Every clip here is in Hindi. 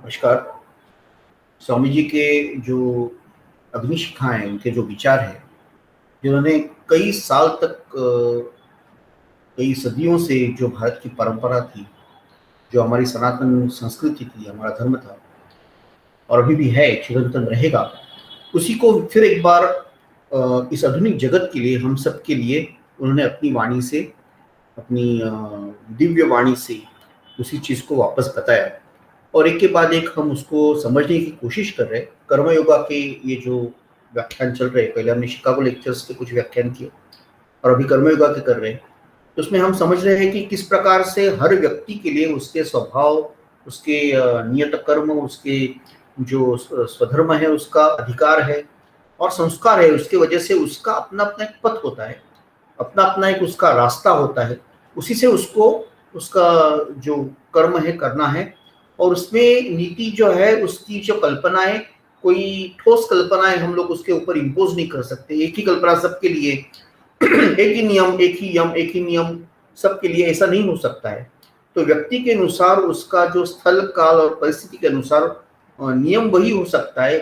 नमस्कार। स्वामी जी के जो अग्निशिखाएँ हैं, उनके जो विचार हैं, जिन्होंने कई साल तक कई सदियों से जो भारत की परंपरा थी, जो हमारी सनातन संस्कृति थी, हमारा धर्म था और अभी भी है, चिरंतन रहेगा, उसी को फिर एक बार इस आधुनिक जगत के लिए, हम सब के लिए उन्होंने अपनी वाणी से, अपनी दिव्य वाणी से उसी चीज़ को वापस बताया और एक के बाद एक हम उसको समझने की कोशिश कर रहे हैं। कर्म योगा के ये जो व्याख्यान चल रहे हैं, पहले हमने शिकागो लेक्चर्स के कुछ व्याख्यान किए और अभी कर्म योगा के कर रहे हैं। तो उसमें हम समझ रहे हैं कि किस प्रकार से हर व्यक्ति के लिए उसके स्वभाव, उसके नियत कर्म, उसके जो स्वधर्म है, उसका अधिकार है और संस्कार है। उसके वजह से उसका अपना अपना एक पथ होता है, अपना अपना एक उसका रास्ता होता है। उसी से उसको उसका जो कर्म है करना है और उसमें नीति जो है, उसकी जो कल्पनाएं, कोई ठोस कल्पनाएं हम लोग उसके ऊपर इम्पोज नहीं कर सकते। एक ही कल्पना सबके लिए एक ही नियम, एक ही यम, एक ही नियम सबके लिए ऐसा नहीं हो सकता है। तो व्यक्ति के अनुसार उसका जो स्थल, काल और परिस्थिति के अनुसार नियम वही हो सकता है,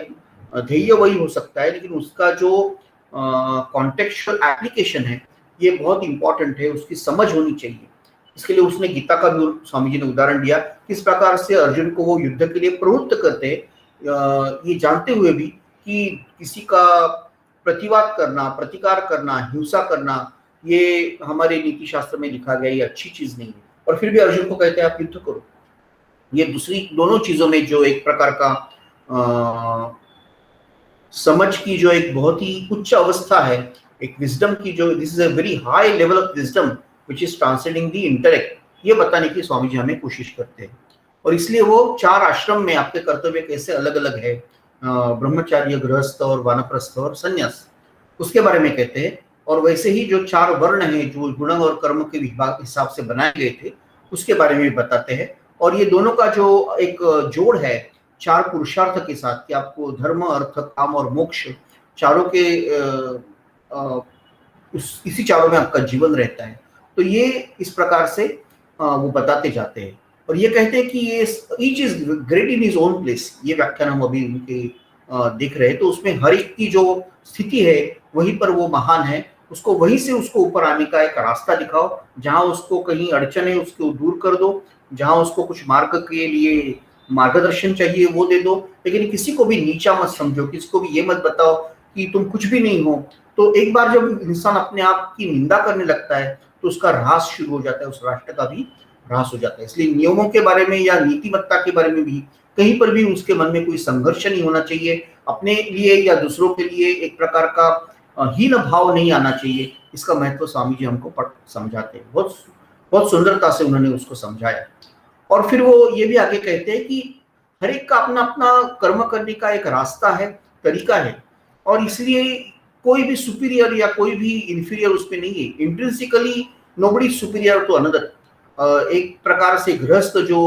ध्येय वही हो सकता है, लेकिन उसका जो कॉन्टेक्चुअल एप्लीकेशन है, ये बहुत इंपॉर्टेंट है, उसकी समझ होनी चाहिए। इसके लिए उसने गीता का भी स्वामी जी ने उदाहरण दिया, किस प्रकार से अर्जुन को वो युद्ध के लिए प्रवृत्त करते, ये जानते हुए भी कि किसी का प्रतिवाद करना, प्रतिकार करना, हिंसा करना, ये हमारे नीति शास्त्र में लिखा गया, ये अच्छी चीज नहीं है। और फिर भी अर्जुन को कहते हैं आप युद्ध करो। ये दूसरी दोनों चीजों में जो एक प्रकार का समझ की जो एक बहुत ही उच्च अवस्था है, एक विजडम की जो, this is a very high level of wisdom which is transcending the intellect, ये बताने की स्वामी जी हमें कोशिश करते हैं। और इसलिए वो 4 आश्रम में आपके कर्तव्य कैसे अलग अलग है, ब्रह्मचार्य, गृहस्थ और वानप्रस्थ और संन्यास, उसके बारे में कहते हैं। और वैसे ही जो 4 वर्ण हैं, जो गुण और कर्म के विभाग हिसाब से बनाए गए थे, उसके बारे में भी बताते हैं। और ये दोनों का जो एक जोड़ है 4 पुरुषार्थ के साथ, कि आपको धर्म, अर्थ, काम और मोक्ष चारों के इसी चारों में आपका जीवन रहता है। तो ये इस प्रकार से वो बताते जाते हैं और ये कहते हैं कि ये each is great in his own place. ये व्याख्यान हम अभी उनके देख रहे हैं, तो उसमें हर एक की जो स्थिति है वहीं पर वो महान है। उसको वहीं से उसको ऊपर आने का एक रास्ता दिखाओ, जहां उसको कहीं अड़चन है उसको दूर कर दो, जहां उसको कुछ मार्ग के लिए मार्गदर्शन चाहिए वो दे दो, लेकिन किसी को भी नीचा मत समझो, किसी को भी ये मत बताओ कि तुम कुछ भी नहीं हो। तो एक बार जब इंसान अपने आप की निंदा करने लगता है तो उसका ह्रास शुरू हो जाता है, उस राष्ट्र का भी ह्रास हो जाता है। इसलिए नियमों के बारे में या नीतिमत्ता के बारे में भी कहीं पर भी उसके मन में कोई संघर्ष नहीं होना चाहिए, अपने लिए या दूसरों के लिए एक प्रकार का हीन भाव नहीं आना चाहिए। इसका महत्व स्वामी जी हमको समझाते हैं, बहुत बहुत सुंदरता से उन्होंने उसको समझाया। और फिर वो ये भी आगे कहते हैं कि हर एक का अपना अपना कर्म करने का एक रास्ता है, तरीका है, और इसलिए कोई भी सुपीरियर या कोई भी इंफीरियर उसमें नहीं है। Intrinsically nobody superior to another. एक प्रकार से गृहस्थ जो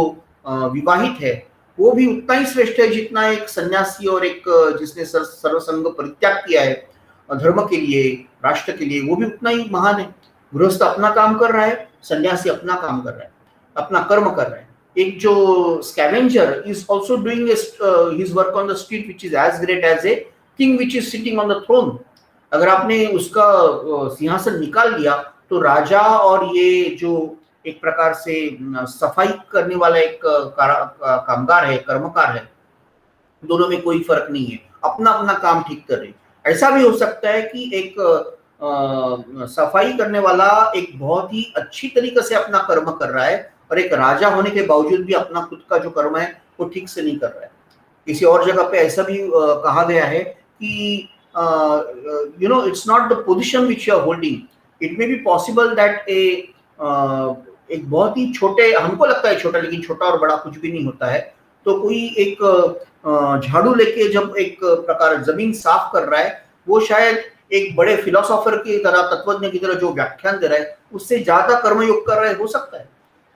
विवाहित है वो भी उतना ही श्रेष्ठ है जितना एक सन्यासी और एक जिसने सर्वसंग परित्याग किया है धर्म के लिए, राष्ट्र के लिए, वो भी उतना ही महान है। गृहस्थ अपना काम कर रहा है, सन्यासी अपना काम कर रहा है, अपना कर्म कर रहा है। एक जो scavenger is also doing his work on the street which is as great as a king which is sitting on the throne. अगर आपने उसका सिंहासन निकाल लिया तो राजा और ये जो एक प्रकार से सफाई करने वाला एक कामगार है, कर्मकार है, दोनों में कोई फर्क नहीं है, अपना अपना काम ठीक कर रहे। ऐसा भी हो सकता है कि एक सफाई करने वाला एक बहुत ही अच्छी तरीके से अपना कर्म कर रहा है और एक राजा होने के बावजूद भी अपना खुद का जो कर्म है वो ठीक से नहीं कर रहा है। किसी और जगह पे ऐसा भी कहा गया है कि it's not the position which you are holding, it may be possible that एक बहुत ही छोटे, हमको लगता है छोटा, लेकिन छोटा और बड़ा कुछ भी नहीं होता है। तो कोई एक झाड़ू लेके जब एक प्रकार जमीन साफ कर रहा है, वो शायद एक बड़े फिलोसोफर की तरह, तत्वज्ञ की तरह जो व्याख्यान दे रहा है उससे ज्यादा कर्मयोग कर रहा है, हो सकता है,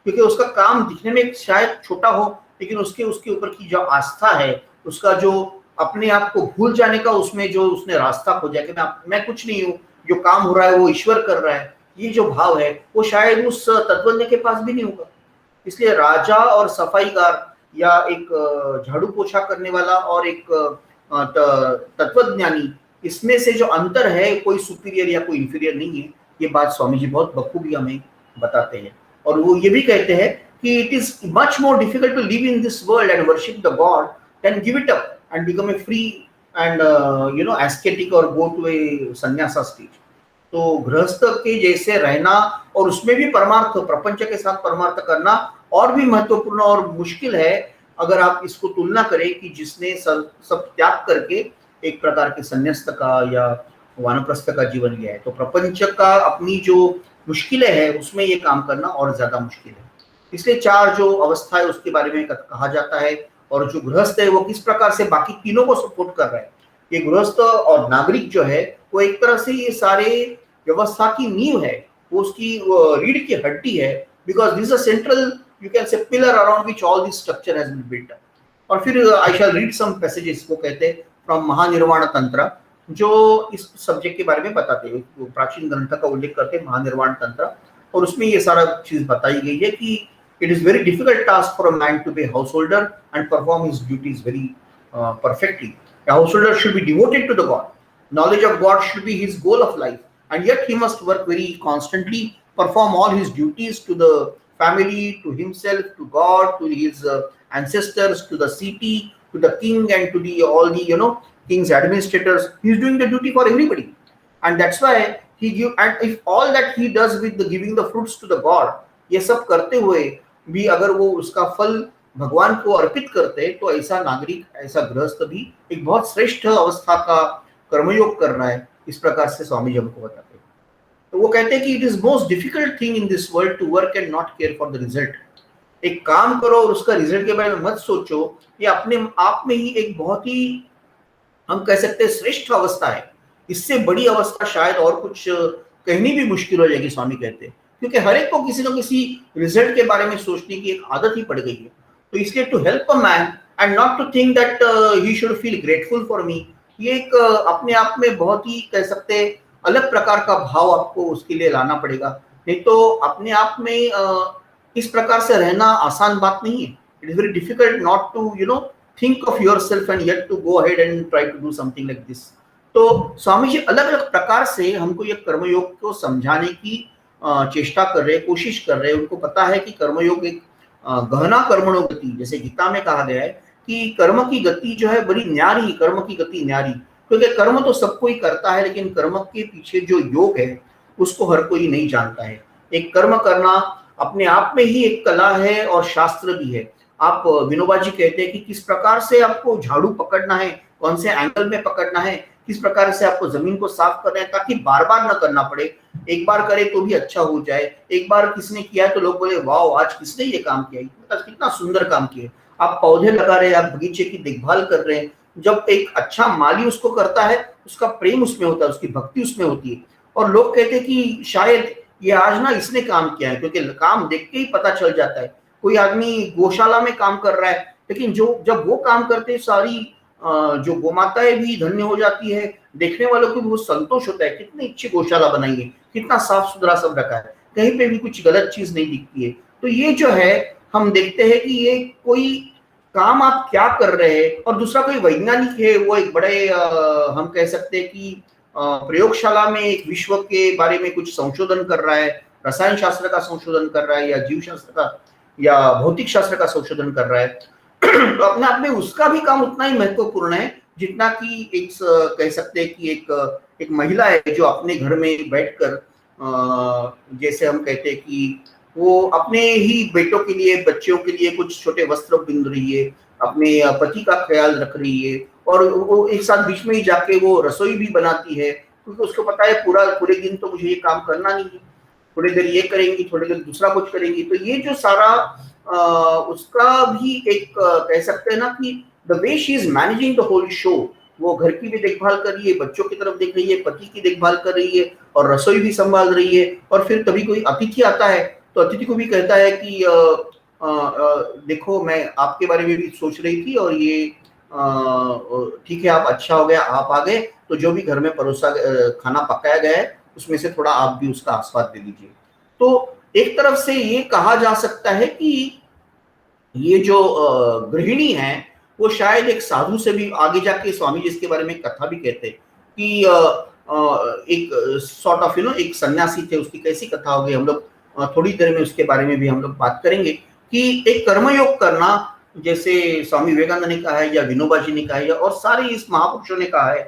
क्योंकि उसका काम दिखने में शायद छोटा हो, लेकिन उसके ऊपर की जो आस्था है, उसका जो अपने आप को भूल जाने का, उसमें जो उसने रास्ता खोजा कि मैं कुछ नहीं हूँ, जो काम हो रहा है वो ईश्वर कर रहा है, ये जो भाव है वो शायद उस तत्वज्ञ के पास भी नहीं होगा। इसलिए राजा और सफाईगार या एक झाड़ू पोछा करने वाला और एक तत्वज्ञानी, इसमें से जो अंतर है कोई सुपीरियर या कोई इंफीरियर नहीं है। ये बात स्वामी जी बहुत बखूबी हमें बताते हैं। और वो ये भी कहते हैं कि it is much more difficult to live in this world and worship the god then give it up and become a free and ascetic or go to A संन्यासा stage. तो गृहस्थ के जैसे रहना और उसमें भी परमार्थ, प्रपंच के साथ परमार्थ करना और भी महत्वपूर्ण और मुश्किल है, अगर आप इसको तुलना करें कि जिसने सब त्याग करके एक प्रकार के संन्यास्त का या वानप्रस्थ का जीवन लिया है। तो प्रपंच का अपनी जो मुश्किलें हैं उसमें ये काम करना और ज्यादा मुश्किल है। इसलिए चार जो अवस्था है उसके बारे में कहा जाता है, और जो गृहस्थ है वो किस प्रकार से बाकी तीनों को सपोर्ट कर रहा है। ये गृहस्थ और नागरिक जो है वो एक तरह से ये सारे व्यवस्था की नींव है, वो उसकी रीढ़ की हड्डी है, because this a central you can say pillar around which all this structure has been built up. और फिर आई शैल रीड सम पैसेजेस, वो कहते हैं फ्रॉम महानिर्वाण तंत्र, जो इस सब्जेक्ट के बारे में बताते हैं, वो प्राचीन ग्रंथ का उल्लेख करते हैं महानिर्वाण तंत्र, और उसमें ये सारा चीज बताई गई है कि it is very difficult task for a man to be a householder and perform his duties very perfectly. A householder should be devoted to the God. Knowledge of God should be his goal of life, and yet he must work very constantly, perform all his duties to the family, to himself, to God, to his ancestors, to the city, to the king, and to the all the king's administrators. He is doing the duty for everybody, and that's why he give. And if all that he does with the giving the fruits to the God, ये सब करते हुए भी अगर वो उसका फल भगवान को अर्पित करते हैं, तो ऐसा नागरिक, ऐसा गृहस्थ भी एक बहुत श्रेष्ठ अवस्था का कर्मयोग कर रहा है। इस प्रकार से स्वामी जी हमको बताते हैं। तो वो कहते हैं कि it is most difficult thing in this world to work and not care for the result. एक काम करो और उसका रिजल्ट के बारे में मत सोचो, ये अपने आप में ही एक बहुत ही, हम कह सकते हैं, श्रेष्ठ अवस्था है। इससे बड़ी अवस्था शायद और कुछ कहनी भी मुश्किल हो जाएगी, स्वामी कहते हैं, क्योंकि हर एक को किसी न किसी रिजल्ट के बारे में सोचने की एक आदत ही पड़ गई है। तो इसलिए to help a man and not to think that he should feel grateful for me, ये एक अपने आप में बहुत ही, कह सकते हैं, अलग प्रकार का भाव आपको उसके लिए लाना पड़ेगा। नहीं तो अपने आप में इस प्रकार से रहना आसान बात नहीं है। It is very difficult not to think of yourself and yet to go ahead and try to do something like this. तो स्वामी जी अलग अलग प्रकार से हमको ये कर्मयोग को समझाने की चेष्टा कर रहे हैं, कोशिश कर रहे हैं। उनको पता है कि कर्मयोग एक गहना कर्मणो गति, जैसे गीता में कहा गया है कि कर्म की गति जो है बड़ी न्यारी, कर्म की गति न्यारी, क्योंकि कर्म तो सब कोई करता है, लेकिन कर्म के पीछे जो योग है उसको हर कोई नहीं जानता है। एक कर्म करना अपने आप में ही एक कला है और शास्त्र भी है। आप विनोबा जी कहते हैं कि किस प्रकार से आपको झाड़ू पकड़ना है, कौन से एंगल में पकड़ना है, किस प्रकार से आपको जमीन को साफ करना है, ताकि बार बार न करना पड़े, एक बार करे तो भी अच्छा हो जाए। एक बार किसने किया तो लोग बोले वाह आज किसने ये काम किया, कितना सुंदर काम किया। आप पौधे लगा रहे हैं, आप बगीचे की देखभाल कर रहे हैं, जब एक अच्छा माली उसको करता है, उसका प्रेम उसमें होता है, उसकी भक्ति उसमें होती है। और लोग कहते हैं कि शायद ये आज ना इसने काम किया है, क्योंकि काम देख के ही पता चल जाता है। कोई आदमी गौशाला में काम कर रहा है, लेकिन जब वो काम करते हैं, सारी जो गोमाताएं भी धन्य हो जाती है, देखने वालों को भी बहुत संतोष होता है, कितनी अच्छी गौशाला बनाई है, कितना साफ सुथरा सब रखा है, कहीं पे भी कुछ गलत चीज नहीं दिखती है। तो ये जो है हम देखते हैं कि ये कोई काम आप क्या कर रहे हैं। और दूसरा कोई वैज्ञानिक है, वो एक बड़े हम कह सकते हैं कि प्रयोगशाला में एक विश्व के बारे में कुछ संशोधन कर रहा है, रसायन शास्त्र का संशोधन कर रहा है, या जीव शास्त्र का या भौतिक शास्त्र का संशोधन कर रहा है, तो अपने आप में उसका भी काम उतना ही महत्वपूर्ण है जितना कि एक, कह सकते हैं कि एक महिला है जो अपने घर में बैठकर, जैसे हम कहते हैं कि वो अपने ही बेटों के लिए, बच्चों के लिए कुछ छोटे वस्त्र बिंद रही है, अपने पति का ख्याल रख रही है, और वो एक साथ बीच में ही जाके वो रसोई भी बनाती है, क्योंकि उसको पता है पूरे दिन तो मुझे ये काम करना नहीं है, थोड़ी देर ये करेंगी, थोड़ी देर दूसरा कुछ करेंगी। तो ये जो सारा उसका भी एक, कह सकते हैं ना कि the way she is managing the whole show, वो घर की भी देखभाल कर रही है, बच्चों की तरफ देख रही है, पति की देखभाल कर रही है, और रसोई भी संभाल रही है। और फिर कभी कोई अतिथि आता है तो अतिथि को भी कहता है कि देखो मैं आपके बारे में भी सोच रही थी, और ये ठीक है, आप अच्छा हो गया आप आ गए, तो जो भी घर में परोसा खाना पकाया गया है उसमें से थोड़ा आप भी उसका आस्वाद दे लीजिए। तो एक तरफ से ये कहा जा सकता है कि ये जो गृहिणी है वो शायद एक साधु से भी आगे जाके स्वामी जी इसके बारे में कथा भी कहते हैं कि एक सॉर्ट ऑफ एक सन्यासी थे, उसकी कैसी कथा होगी हम लोग थोड़ी देर में उसके बारे में भी हम लोग बात करेंगे कि एक कर्मयोग करना, जैसे स्वामी विवेकानंद ने कहा है या विनोबा जी ने कहा है या और सारे इस महापुरुषों ने कहा है,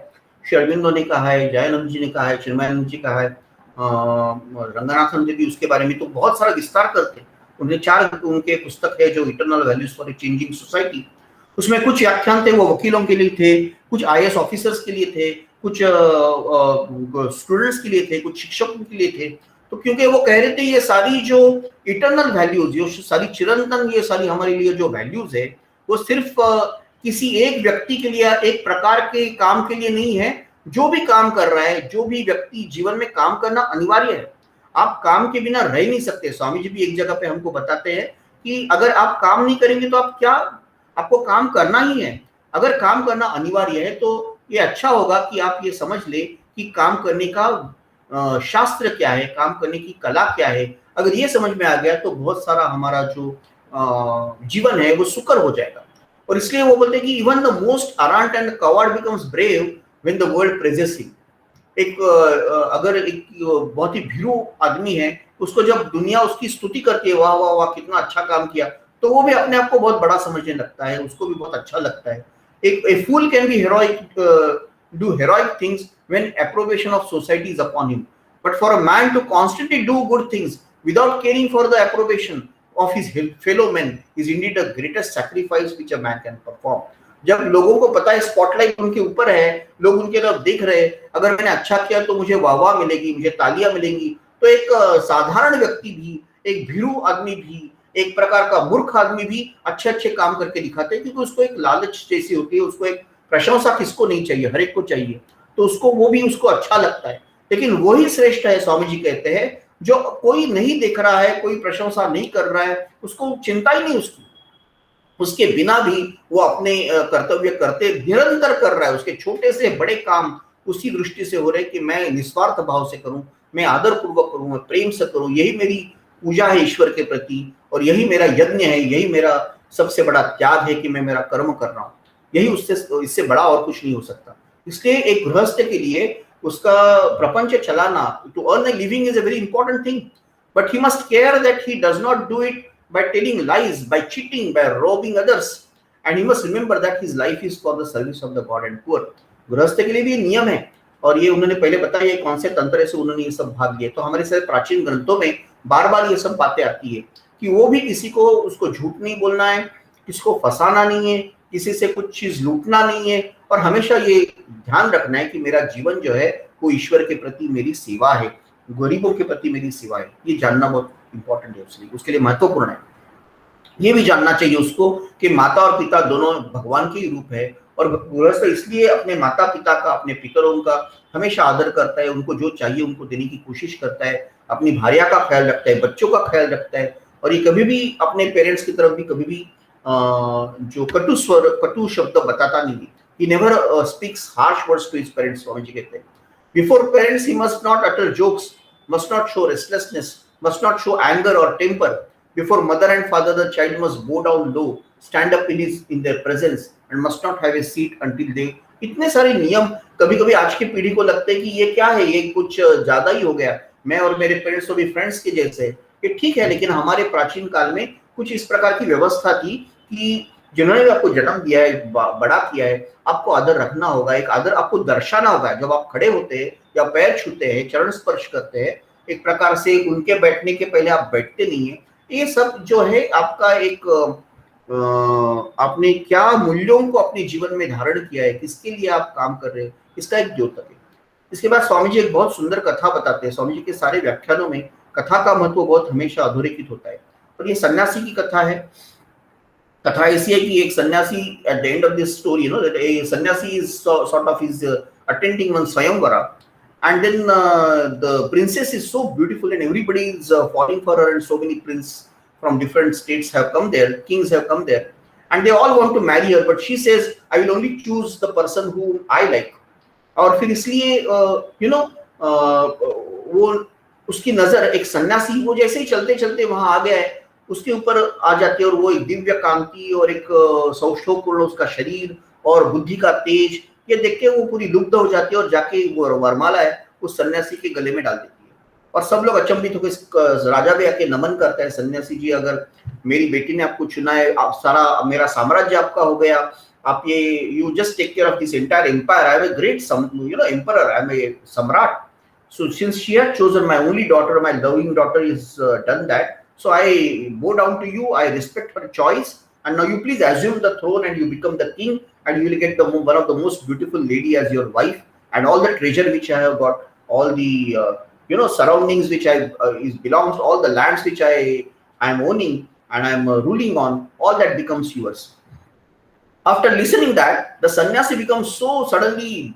श्री अरविंदो ने कहा है, जयानंद जी ने कहा है, चिन्मयानंद जी कहा है, रंगनाथन जी भी उसके बारे में तो बहुत सारा विस्तार करते हैं। उनके 4 उनके पुस्तक है जो eternal values for a changing society. उसमें कुछ व्याख्यान थे वो वकीलों के लिए थे, कुछ आईएएस ऑफिसर्स के लिए थे, कुछ स्टूडेंट्स के लिए थे, कुछ शिक्षकों के लिए थे। तो क्योंकि वो कह रहे थे ये सारी जो इटर्नल वैल्यूज, ये सारी चिरंतन, ये सारी हमारे लिए जो वैल्यूज है वो सिर्फ किसी एक व्यक्ति के लिए, एक प्रकार के काम के लिए नहीं है। जो भी काम कर रहा है, जो भी व्यक्ति जीवन में काम करना अनिवार्य है। आप काम के बिना रह नहीं सकते। स्वामी जी भी एक जगह पे हमको बताते हैं कि अगर आप काम नहीं करेंगे तो आप क्या, आपको काम करना ही है। अगर काम करना अनिवार्य है तो ये अच्छा होगा कि आप ये समझ ले कि काम करने का शास्त्र क्या है, काम करने की कला क्या है। अगर ये समझ में आ गया तो बहुत सारा हमारा जो जीवन है वो सुकर हो जाएगा। और इसलिए वो बोलते हैं कि even the most arrant and coward becomes brave when the world praises him. एक अगर एक बहुत ही भीरू आदमी है, उसको जब दुनिया उसकी स्तुति करती है, वाह वाह वाह कितना अच्छा काम किया, तो वो भी अपने आप को बहुत बड़ा समझने लगता है, उसको भी बहुत अच्छा लगता है। एक a fool can be heroic, do heroic things when approbation of society is upon him, but for a man to constantly do good things without caring for the approbation of his fellow men is indeed the greatest sacrifice which a man can perform। जब लोगों को पता है स्पॉटलाइट उनके ऊपर है, लोग उनके तरफ देख रहे हैं, अगर मैंने अच्छा किया तो मुझे वाह-वाह मिलेगी, मुझे तालियां मिलेंगी, तो एक साधारण व्यक्ति भी, एक भीरू आदमी भी, एक प्रकार का मूर्ख आदमी भी अच्छे-अच्छे काम करके दिखाते हैं, क्योंकि उसको एक लालच जैसी होती है, उसको एक प्रशंसा किसको नहीं चाहिए, हर एक को चाहिए, तो उसको वो भी उसको अच्छा लगता है। लेकिन वही श्रेष्ठ है, स्वामी जी कहते हैं, जो कोई नहीं देख रहा है, कोई प्रशंसा नहीं कर रहा है, उसको चिंता ही नहीं उसकी, उसके बिना भी वो अपने कर्तव्य करते निरंतर कर रहा है। उसके छोटे से बड़े काम उसी दृष्टि से हो रहे कि मैं निस्वार्थ भाव से करूं, मैं आदर पूर्वक करूं, मैं प्रेम से करूं, यही मेरी पूजा है ईश्वर के प्रति, और यही मेरा यज्ञ है, यही मेरा सबसे बड़ा त्याग है कि मैं मेरा कर्म कर रहा हूं। यही उससे, इससे बड़ा और कुछ नहीं हो सकता। इसलिए एक गृहस्थ के लिए उसका प्रपंच चलाना, to earn a living is a very important thing, but he must care that he does not do it by telling lies, by cheating, by robbing others, and he must remember that his life is for the service of the God and poor। गृहस्थ के लिए भी नियम है, और ये उन्होंने पहले बताया, ये कौन से तंत्र से उन्होंने ये सब भाग लिए। तो हमारे सारे प्राचीन ग्रंथों में बार बार ये सब बातें आती है कि वो भी किसी को, उसको झूठ नहीं बोलना है, किसको फंसाना नहीं है, किसी से कुछ चीज लूटना नहीं है, और हमेशा ये ध्यान रखना है कि मेरा जीवन जो है वो ईश्वर के प्रति मेरी सेवा है, गरीबों के प्रति मेरी सेवा है। ये जानना बहुत इंपॉर्टेंट है, उसके लिए महत्वपूर्ण है। ये भी जानना चाहिए उसको कि माता और पिता दोनों भगवान के ही रूप है, और गृहस्थ इसलिए अपने माता पिता का, अपने पितरों का हमेशा आदर करता है, उनको जो चाहिए उनको देने की कोशिश करता है, अपनी भार्या का ख्याल रखता है, बच्चों का ख्याल रखता है, और ये कभी भी अपने पेरेंट्स की तरफ भी कभी भी जो कटु शब्द बताता नहीं है। He never speaks harsh words to his parents, Swami ji कहते हैं। Before parents he must not utter jokes, must not show restlessness, must not show anger or temper। Before mother and father the child must bow down low, stand up in their presence, and must not have a seat until they। इतने सारे नियम कभी कभी आज की पीढ़ी को लगते हैं कि ये क्या है, ये कुछ ज्यादा ही हो गया, मैं और मेरे पेरेंट्स तो भी फ्रेंड्स के जैसे। ये ठीक है, लेकिन हमारे प्राचीन काल में कुछ इस प्रकार की व्यवस्था थी कि जिन्होंने भी आपको जन्म दिया है, बड़ा किया है, आपको आदर रखना होगा, एक आदर आपको दर्शाना होगा। जब आप खड़े होते हैं या पैर छूते हैं, चरण स्पर्श करते हैं, एक प्रकार से उनके बैठने के पहले आप बैठते नहीं है। ये सब जो है आपका एक आपने क्या मूल्यों को अपने जीवन में धारण किया है, किसके लिए आप काम कर रहे हैं, इसका एक द्योतक है। इसके बाद स्वामी जी एक बहुत सुंदर कथा बताते हैं। स्वामी जी के सारे व्याख्यानों में कथा का महत्व बहुत हमेशा अधोरेखित होता है, और ये सन्यासी की कथा है। कथा ऐसी है कि एक sannyasi, at the end of this story, you know that a sannyasi is sort of is attending one swayamvara, and then the princess is so beautiful and everybody is falling for her, and so many princes from different states have come there, kings have come there, and they all want to marry her, but she says I will only choose the person whom I like। और फिर इसलिए यू नो वो उसकी नजर, एक सन्यासी वो जैसे ही चलते चलते वहां आ गया है, उसके ऊपर आ जाती है, और वो एक दिव्य कांति और एक सौष्ठवपूर्ण उसका शरीर और बुद्धि का तेज, ये देख के वो पूरी लुब्ध हो जाती है और जाके वो वरमाला है उस सन्यासी के गले में डाल देती है। और सब लोग अचंभित होकर राजा भी आके नमन करता है, सन्यासी जी अगर मेरी बेटी ने आपको चुना है, आप सारा मेरा साम्राज्य आपका हो गया, आप ये you just take care of this entire empire, I am a great emperor, I am a सम्राट, so since she had chosen my only daughter, my loving daughter is done that, so I bow down to you, I respect her choice, and now you please assume the throne and you become the king, and you will get one of the most beautiful lady as your wife, and all the treasure which I have got, all the surroundings which I is belongs, all the lands which I am owning and I am ruling on, all that becomes yours. After listening that, the sannyasi becomes so suddenly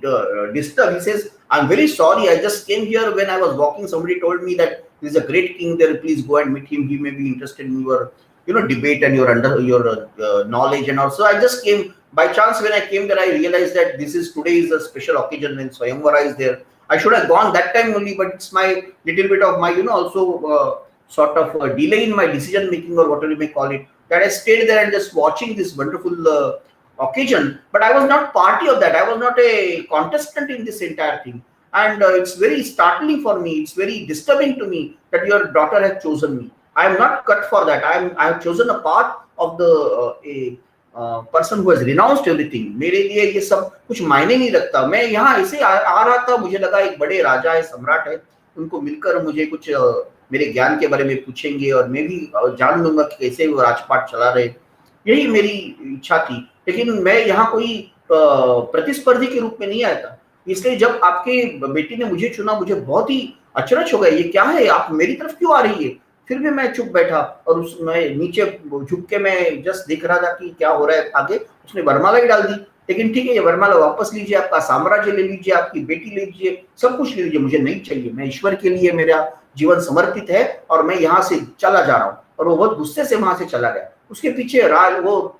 disturbed. He says, I'm very sorry, I just came here when I was walking. Somebody told me that there's a great king there. Please go and meet him. He may be interested in your debate and your knowledge. And also, I just came by chance. When I came there, I realized that today is a special occasion when Swayamvara is there. I should have gone that time only, but it's my little bit of my, also sort of delay in my decision making, or whatever you may call it, that I stayed there and just watching this wonderful occasion, but I was not party of that. I was not a contestant in this entire thing, and it's very startling for me. It's very disturbing to me that your daughter has chosen me. I am not cut for that. I have chosen a path of the a person who has renounced everything. मेरे लिए ये सब कुछ मायने नहीं रखता. मैं यहाँ ऐसे आ रहा था, मुझे लगा एक बड़े राजा है, सम्राट है, उनको मिलकर मुझे कुछ मेरे ज्ञान के बारे में पूछेंगे और मैं भी जान लूंगा कि कैसे वो राजपाट चला रहे. यही मेरी इच्छा थी. लेकिन मैं यहाँ कोई प्रतिस्पर्धी के रूप में नहीं आया था. इसलिए जब आपके बेटी ने मुझे चुना, मुझे बहुत ही अचरज हो गया. ये क्या है, आप मेरी तरफ क्यों आ रही है? फिर भी मैं चुप बैठा और मैं नीचे झुक के मैं जस्ट देख रहा था कि क्या हो रहा है आगे. उसने वरमाला ही डाल दी. लेकिन ठीक है, ये वरमाला वापस लीजिए, आपका साम्राज्य ले लीजिए, आपकी बेटी ले लीजिए, सब कुछ ले लीजिए, मुझे नहीं चाहिए. मैं ईश्वर के लिए मेरा जीवन समर्पित है और मैं यहाँ से चला जा रहा हूँ. और वो बहुत गुस्से से वहां से चला गया. उसके पीछे वो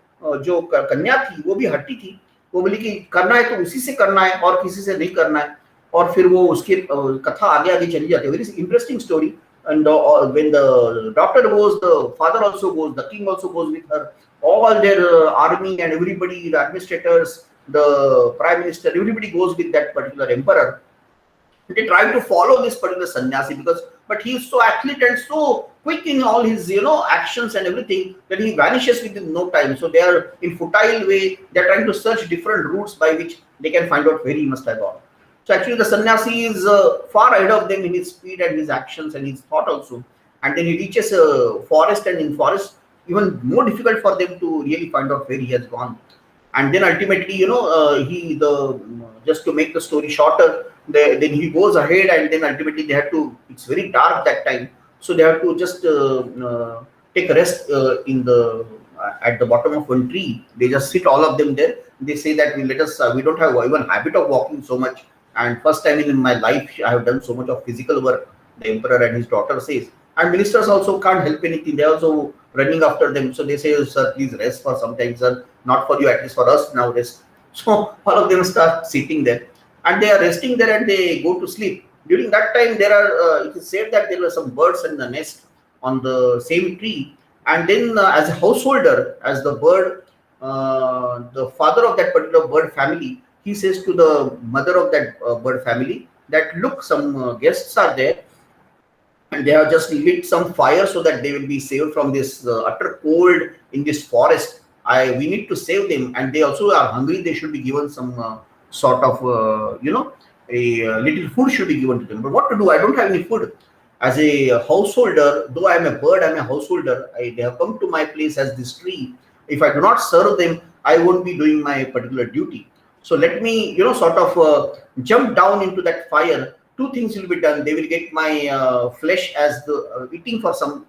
जो कन्या थी वो भी हटी थी. वो बोली कि करना है तो उसी से करना है और किसी से नहीं करना है. और फिर वो उसकी कथा आगे आगे चली जाती है. Very interesting story. And when the daughter goes, the father also goes, the king also goes with her. All their army and everybody, the administrators, the prime minister, everybody goes with that particular emperor. They try to follow this particular sannyasi but he is so athlete and so quick in all his actions and everything that he vanishes within no time. So they are in futile way. They are trying to search different routes by which they can find out where he must have gone. So actually the sannyasi is far ahead of them in his speed and his actions and his thought also. And then he reaches a forest, and in forest even more difficult for them to really find out where he has gone. And then ultimately just to make the story shorter, then he goes ahead, and then ultimately they have to, it's very dark that time, so they have to just take a rest in the at the bottom of one tree. They just sit, all of them there. They say that we don't have even habit of walking so much, and first time in my life I have done so much of physical work, the emperor and his daughter says. And ministers also can't help anything. They are also running after them. So they say, sir, please rest for some time, sir. Not for you, at least for us now, rest. So all of them start sitting there, and they are resting there, and they go to sleep. During that time, there are it is said that there were some birds in the nest on the same tree. And then as a householder, as the bird, the father of that particular bird family, he says to the mother of that bird family that, look, some guests are there, and they have just lit some fire so that they will be saved from this utter cold in this forest. We need to save them, and they also are hungry. They should be given some sort of a little food should be given to them. But what to do? I don't have any food. As a householder, though I am a bird, I am a householder. They have come to my place as this tree. If I do not serve them, I won't be doing my particular duty. So let me sort of jump down into that fire. Two things will be done. They will get my flesh as the eating for some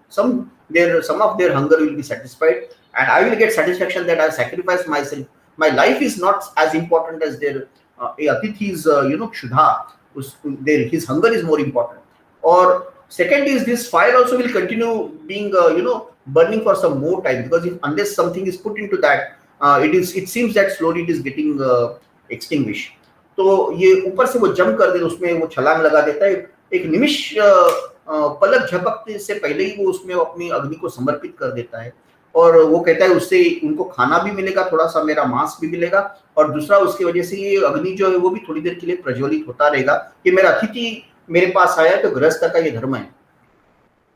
of their hunger will be satisfied, and I will get satisfaction that I sacrificed myself. My life is not as important as their Atithi's kshuddha. His hunger is more important. Or second is, this fire also will continue being burning for some more time, because unless something is put into that, it seems that slowly it is getting extinguished. तो ये ऊपर से वो जंप कर दे, उसमें वो छलांग लगा देता है. एक निमिष पलक झपकने से पहले ही वो उसमें अपनी अग्नि को समर्पित कर देता है। और वो कहता है उससे उनको खाना भी मिलेगा, थोड़ा सा मेरा मांस भी मिलेगा, और दूसरा उसकी वजह से ये अग्नि जो है वो भी थोड़ी देर के लिए प्रज्वलित होता रहेगा कि मेरा अतिथि मेरे पास आया है, तो गृहस्थ का ये धर्म है।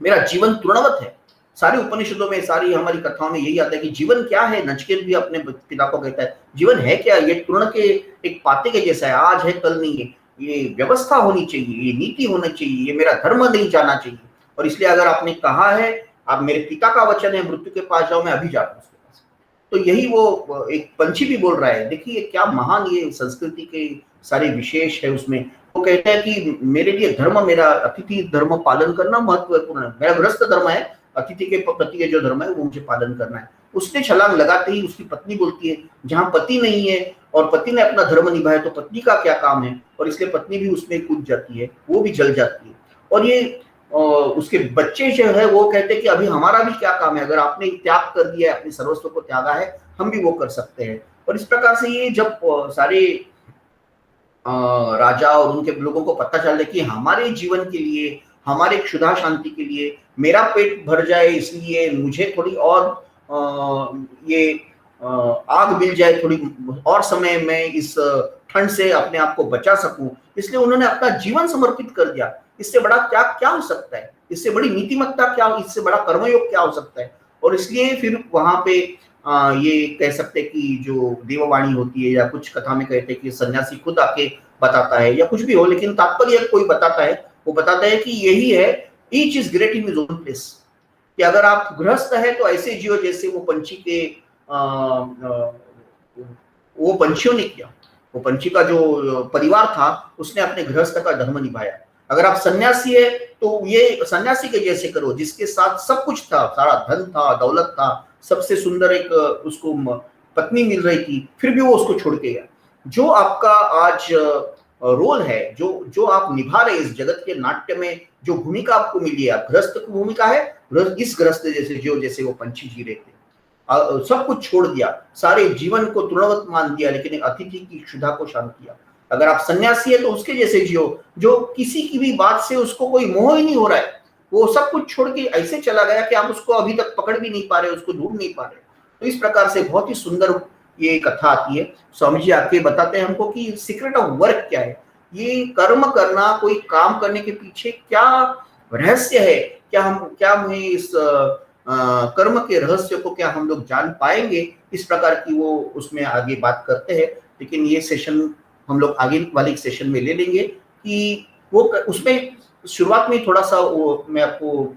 मेरा जीवन तृणवत है। सारे उपनिषदों में, सारी हमारी कथाओं में यही आता है कि जीवन क्या है। नचिकेत भी अपने पिता को कहता है जीवन है क्या, ये तृण के एक पाते के जैसा है, आज है कल नहीं है। ये व्यवस्था होनी चाहिए, ये नीति होनी चाहिए, ये मेरा धर्म नहीं जाना चाहिए। और इसलिए अगर आपने कहा है, आप मेरे पिता का वचन है, मृत्यु के पास जाओ, मैं अभी जाता हूँ उसके पास। तो यही वो एक पंछी भी बोल रहा है। देखिए क्या महान ये संस्कृति के सारे विशेष है उसमें। वो कहता है कि मेरे लिए धर्म, मेरा अतिथि धर्म पालन करना महत्वपूर्ण है। मेरा गृहस्थ धर्म है, अतिथि के प्रति के जो धर्म है वो मुझे पालन करना है। उसने छलांग लगाते ही उसकी पत्नी बोलती है जहां पति नहीं है और पति ने अपना धर्म निभाया तो पत्नी का क्या काम है, और इसलिए पत्नी भी उसमें कूद जाती है, वो भी जल जाती है। और ये उसके बच्चे जो है वो कहते हैं कि अभी हमारा भी क्या काम है, अगर आपने त्याग कर दिया है, अपने सर्वस्व को त्यागा है, हम भी वो कर सकते हैं। और इस प्रकार से ये जब सारे राजा और उनके लोगों को पता चल रहा है कि हमारे जीवन के लिए, हमारे क्षुधा शांति के लिए, मेरा पेट भर जाए इसलिए मुझे थोड़ी और ये आग मिल जाए, थोड़ी और समय में इस ठंड से अपने आप को बचा सकूं, इसलिए उन्होंने अपना जीवन समर्पित कर दिया। इससे बड़ा त्याग क्या हो सकता है, इससे बड़ी नीतिमत्ता क्या, इससे बड़ा कर्मयोग क्या हो सकता है। और इसलिए फिर वहां पे ये कह सकते हैं कि जो देववाणी होती है, या कुछ कथा में कहते हैं कि सन्यासी खुद आके बताता है, या कुछ भी हो, लेकिन तात्पर्य कोई बताता है, वो बताता है कि यही है, each is great in his own place. कि अगर आप गृहस्थ है तो ऐसे जियो जैसे वो पंछी के वो पंछियों ने किया। वो पंछी का जो परिवार था उसने अपने गृहस्थ का धर्म निभाया। अगर आप सन्यासी है तो ये सन्यासी के जैसे करो, जिसके साथ सब कुछ था, सारा धन था, दौलत था, सबसे सुंदर एक उसको पत्नी मिल रही थी, फिर भी वो उसको छोड़ के गया। जो आपका आज रोल है, जो जो आप निभा रहे इस जगत के नाट्य में, जो भूमिका आपको मिली है, गृहस्थ की भूमिका है, इस गृहस्थ जैसे जो जैसे वो पंछी जी रहे थे, सब कुछ छोड़ दिया, सारे जीवन को तृणवत मान दिया, लेकिन अतिथि की क्षुधा को शांत किया। अगर आप सन्यासी है तो उसके जैसे जियो, जो किसी की भी बात से उसको कोई मोह ही नहीं हो रहा है, वो सब कुछ छोड़ के ऐसे चला गया कि आप उसको अभी तक पकड़ भी नहीं पा रहे, उसको ढूंढ नहीं पा रहे। तो इस प्रकार से बहुत ही सुंदर ये कथा आती है। स्वामी जी आके बताते हैं हमको कि सीक्रेट ऑफ वर्क क्या है, ये कर्म करना, कोई काम करने के पीछे क्या रहस्य है, क्या हमें इस कर्म के रहस्य को क्या हम लोग जान पाएंगे, इस प्रकार की वो उसमें आगे बात करते हैं। लेकिन ये सेशन हम लोग आगे वाले सेशन में ले लेंगे कि वो उसमें शुरुआत में थोड़ा सा वो मैं आपको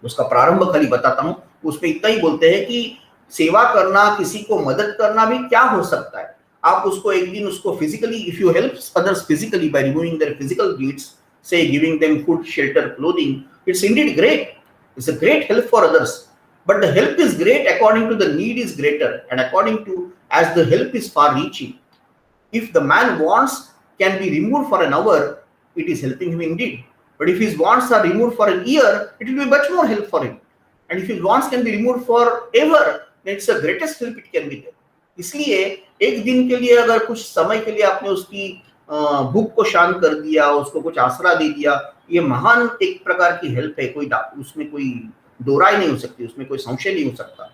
उसका प्रारंभ खाली बताता हूँ। उसमें इतना ही बोलते हैं कि सेवा करना, किसी को मदद करना भी क्या हो सकता है। आप उसको एक दिन उसको physically, if you help others physically by removing their physical needs, say giving them food, shelter, clothing, it's indeed great. It's a great help for others. But the help is great according to the need is greater, and according to as the help is far reaching. If the man wants can be removed for an hour, it is helping him indeed. But if his wants are removed for an year, it will be much more help for him. And if his wants can be removed forever, then it's the greatest help it can be there. इसलिए एक दिन के लिए, अगर कुछ समय के लिए आपने उसकी भूख को शांत कर दिया, उसको कुछ आसरा दे दिया, ये महान एक प्रकार की हेल्प है। कोई उसमें कोई दो राय नहीं हो सकती, उसमें कोई संशय नहीं हो सकता।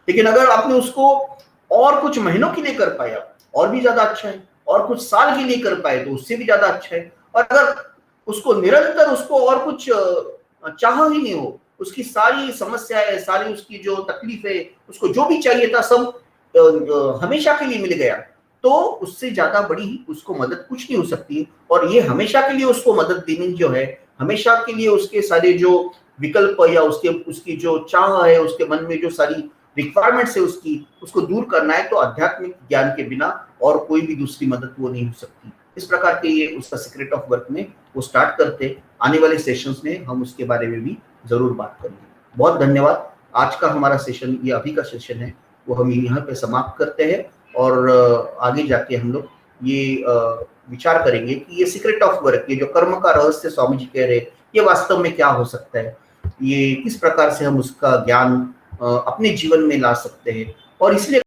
लेकिन अगर आपने उसको और कुछ महीनों के लिए कर पाया और भी ज्यादा अच्छा है, और कुछ साल के लिए कर पाए तो उससे भी ज्यादा अच्छा है। और अगर उसको निरंतर उसको और कुछ चाह ही नहीं हो, उसकी सारी समस्याएं, सारी उसकी जो तकलीफ है, उसको जो भी चाहिए था सब हमेशा के लिए मिल गया, तो उससे ज्यादा बड़ी उसको मदद कुछ नहीं हो सकती। और ये हमेशा के लिए उसको मदद देनी जो है, हमेशा के लिए उसके सारे जो विकल्प या उसकी जो चाह है, उसके मन में जो सारी रिक्वायरमेंट्स है उसको दूर करना है, तो आध्यात्मिक ज्ञान के बिना और कोई भी दूसरी मदद वो नहीं हो सकती। इस प्रकार के ये उसका सीक्रेट ऑफ वर्क में वो स्टार्ट करते। आने वाले सेशंस में हम उसके बारे में भी जरूर बात करेंगे। बहुत धन्यवाद। आज का हमारा सेशन, ये अभी का सेशन है, वो हम यहाँ पे समाप्त करते हैं, और आगे जाके हम लोग ये विचार करेंगे कि ये सीक्रेट ऑफ वर्क, ये जो कर्म का रहस्य स्वामी जी कह रहे, ये वास्तव में क्या हो सकता है, ये किस प्रकार से हम उसका ज्ञान अपने जीवन में ला सकते हैं। और इसलिए